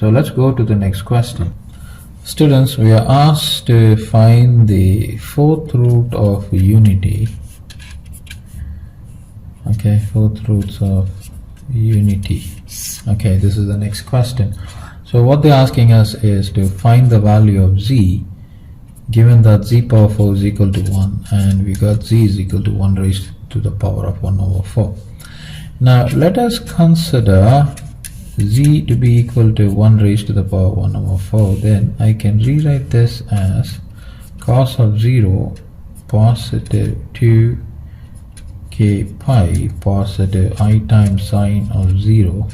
So let's go to the next question. Students, we are asked to find the fourth root of unity. Okay, fourth roots of unity. Okay, this is the next question. So what they're asking us is to find the value of z, given that z power 4 is equal to 1, and we got z is equal to 1 raised to the power of 1 over 4. Now let us consider z to be equal to 1 raised to the power of 1 over 4. Then I can rewrite this as cos of 0 positive 2k pi positive I times sine of 0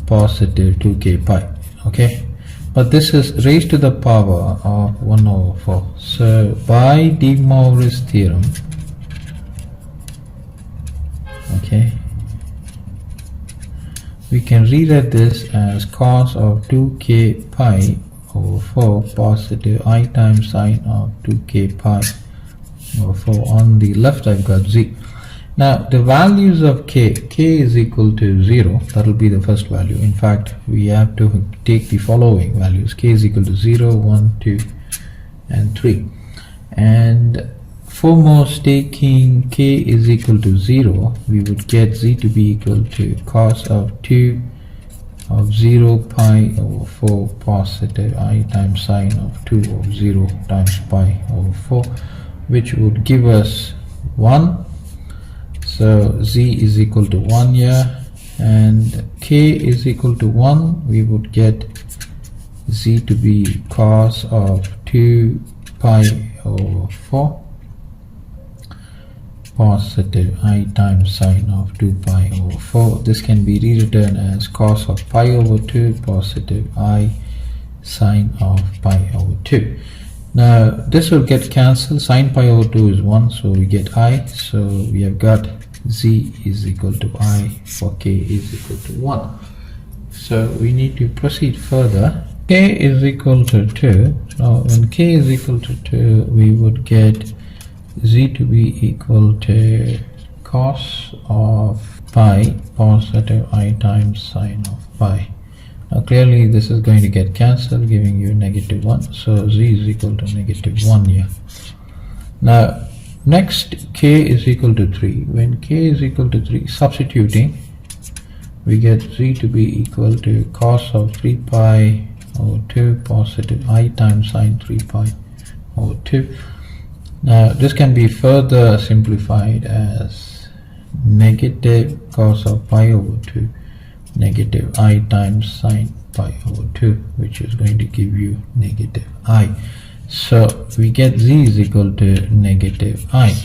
positive 2k pi. Okay, but this is raised to the power of 1 over 4. So by de Moivre's theorem, okay, we can rewrite this as cos of 2k pi over 4 positive I times sine of 2k pi over 4. On the left I've got z. Now the values of k is equal to 0. That will be the first value. In fact, we have to take the following values. K is equal to 0, 1, 2 and 3. And foremost, taking k is equal to 0, we would get z to be equal to cos of 2 of 0 pi over 4 positive I times sine of 2 of 0 times pi over 4, which would give us 1. So z is equal to 1 here, and k is equal to 1, we would get z to be cos of 2 pi over 4 positive I times sine of 2 pi over 4. This can be rewritten as cos of pi over 2 positive I sine of pi over 2. Now this will get cancelled. Sine pi over 2 is 1, so we get I. So we have got z is equal to I for k is equal to 1. So we need to proceed further. K is equal to 2. Now when k is equal to 2, we would get z to be equal to cos of pi positive I times sine of pi. Now clearly this is going to get cancelled, giving you negative 1. So z is equal to negative 1 here. Now next, k is equal to 3. When k is equal to 3, substituting, we get z to be equal to cos of 3 pi over 2 positive I times sine 3 pi over 2. Now this can be further simplified as negative cos of pi over 2 negative I times sine pi over 2, which is going to give you negative I. So we get z is equal to negative I.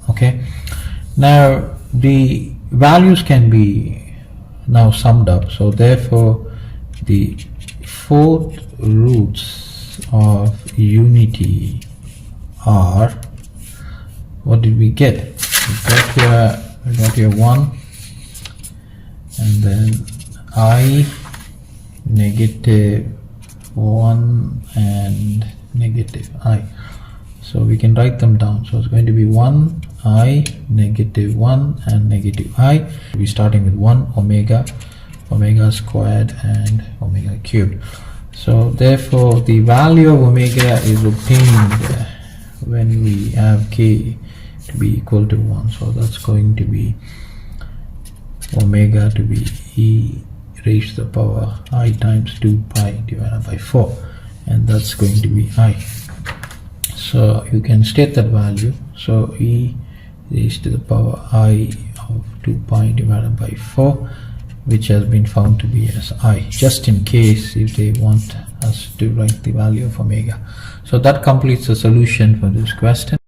Okay, now the values can be now summed up. So therefore the fourth roots of unity are, what did we get? We got here 1, and then I, negative 1 and negative I. So we can write them down. So it's going to be 1 I, negative 1 and negative I. We're starting with 1 omega, omega squared and omega cubed. So therefore the value of omega is obtained when we have k to be equal to 1. So that's going to be omega to be e raised to the power I times 2 pi divided by 4, and that's going to be I. So you can state that value. So e raised to the power I of 2 pi divided by 4, which has been found to be as I, just in case if they want us to write the value of omega. So that completes the solution for this question.